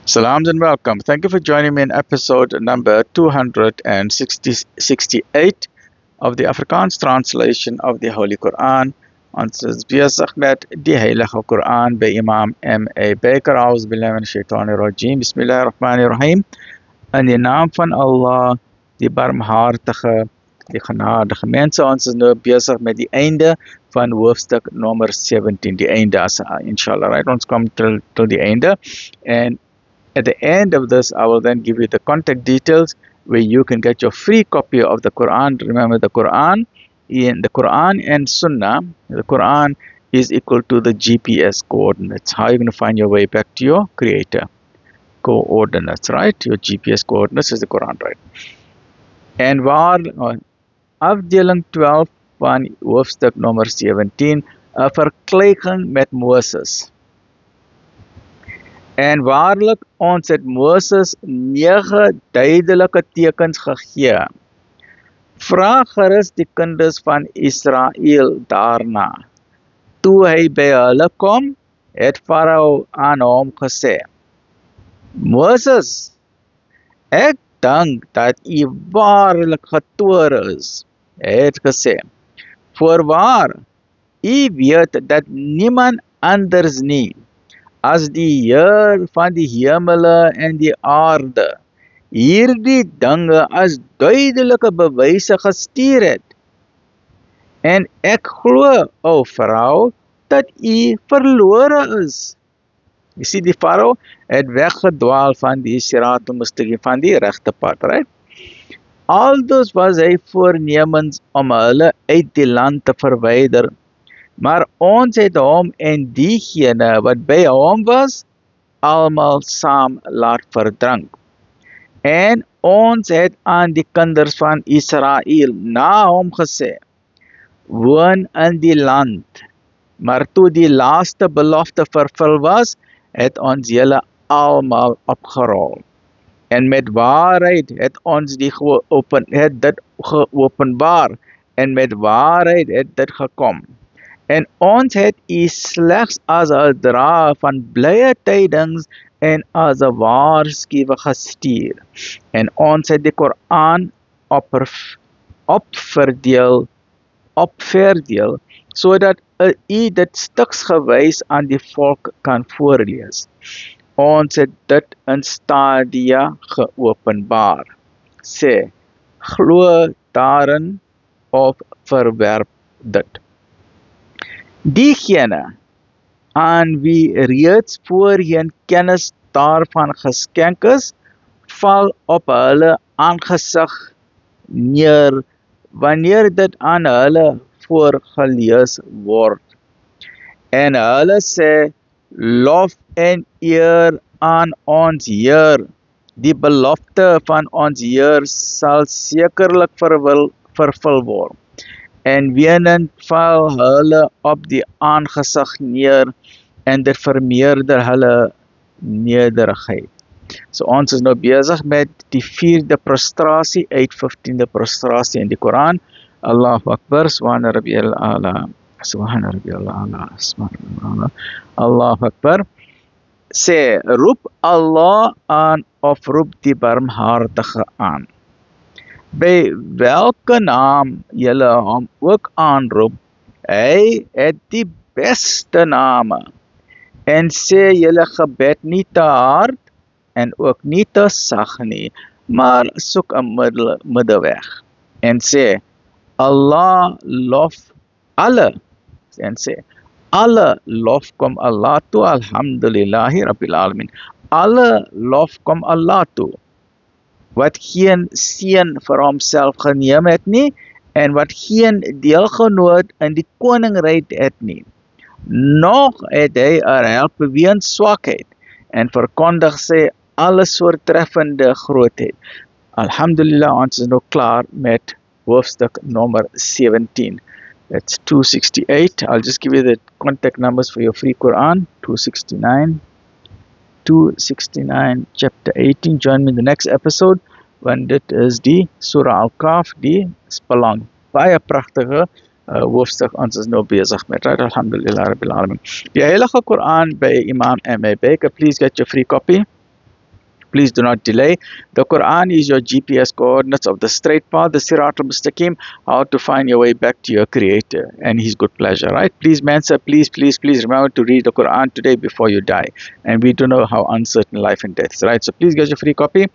Salams and welcome. Thank you for joining me in episode number 268 of the Afrikaans translation of the Holy Quran. Ons is besig met die Heilige Quran by Imam M.A. Baker. A'udhu billahi minash shaitani rajim. Bismillahir Rahmanir Rahim. In die naam van Allah, die barmhartige, die genadige mense. Ons is nou besig met die einde van hoofstuk nommer 17. Die einde, inshallah. Right? Ons kom till die einde. And at the end of this, I will then give you the contact details where you can get your free copy of the Quran. Remember, the Quran and Sunnah, the Quran is equal to the GPS coordinates. How are you going to find your way back to your Creator? Coordinates, right? Your GPS coordinates is the Quran, right? En waar afdeling 12 van hoofstuk nummer 17, 'n vergelyking met Moses. En waarlik, ons het Moses 9 duidelike tekens gegee. Vra gerus die kinders van Israel daarna. Toe hy by hulle kom, het Farao aan hom gesê: Moses, ek dink dat u waarlik getoor is. Hy het gesê: Voorwaar, u weet dat niemand anders nie as die Heer van die hemele en die aarde hierdie dinge as duidelike bewyse gestuur het. En ek glo, o Farao, dat u verlore is. Jy sien, die Farao het weggedwaal van die Sirat al-Mustaqim, van die regte pad, right? Aldus was hy voornemens om hulle uit die land te verwyder. Maar ons het hom en diegene wat by hom was, almal saam laat verdrink. En ons het aan die kinders van Israel na hom gesê: woon in die land. Maar toe die laaste belofte vervul was, het ons julle almal opgerol. En met waarheid het ons dit geopenbaar, en met waarheid het dit gekom. En ons het u slegs as 'n dra van blye tydings en as 'n waarskuwing gestuur. En ons het die Koran opverdeel, sodat u dit stuksgewys aan die volk kan voorlees. Ons het dit in stadia geopenbaar. Sê, glo daarin of verwerp dit. Diegene aan wie reeds voorheen kennis daarvan geskenk is, val op hulle aangesig neer wanneer dit aan hulle voorgelees word. En hulle sê: lof en eer aan ons Heer. Die belofte van ons Heer sal sekerlik vervul word. En wenend val hulle op die aangesig neer, en dit vermeerder hulle nederigheid. So ons is nou besig met die 4de prostrasie uit 15de prostrasie in die Koran. Allahu Akbar, Subhana Rabbiyal A'la, Subhana Rabbiyal A'la, Subhana Rabbiyal A'la. Allahu Akbar. Sê, roep Allah aan of roep die barmhartige aan. By welke naam julle hom ook aanroep, hy het die beste name. En sê julle gebed nie te hard en ook nie te sag nie, maar soek 'n middelweg. En sê, Allah lof alle. En sê, alle lof kom Allah toe, alhamdulillahi rabbil alamin. Alle lof kom Allah toe, wat geen seën vir homself geneem het nie, en wat geen deelgenoot in die koninkryk het nie. Nog het hy help weens swakheid, en verkondig sy alles oortreffende grootheid. Alhamdulillah, ons is nou klaar met hoofstuk nummer 17. That's 268. I'll just give you the contact numbers for your free Quran. 269, chapter 18. Join me in the next episode, when dit is die Surah Al-Kahf, die Spelonk. Baie pragtige hoofstuk ons is nou besig met. Right? Alhamdulillah Rabbil Alamin. Die Heilige Quran by Imam M.A. Baker. Please get your free copy. please do not delay. The Quran is your GPS coordinates of the straight path, the Sirat al-Mustaqim, how to find your way back to your Creator and His good pleasure, right? Please, Mansa, please remember to read the Quran today before you die. And we do know how uncertain life and death is, right? So please get your free copy.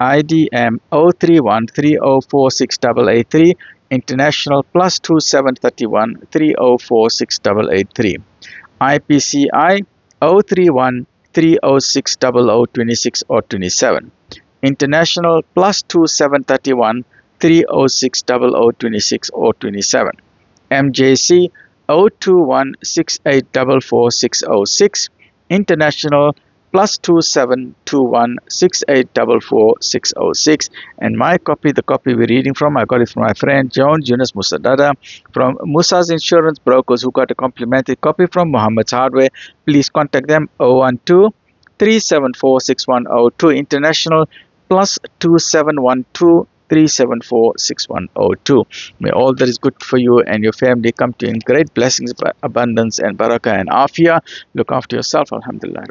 IDM 03130468883, international +2731 30468883. IPCI 031 306 0026 or 27. International +2731 306 0026 or 27. MJC 021 6844 606. International +2721 6844 606. And my copy, the copy we're reading from, I got it from my friend John Yunus Musadada from Musa's Insurance Brokers, who got a complimentary copy from Muhammad's Hardware. Please contact them 012 374 6102. International +2712 374 6102. May all that is good for you and your family come to you in great blessings, abundance, and barakah and afia. Look after yourself. Alhamdulillah.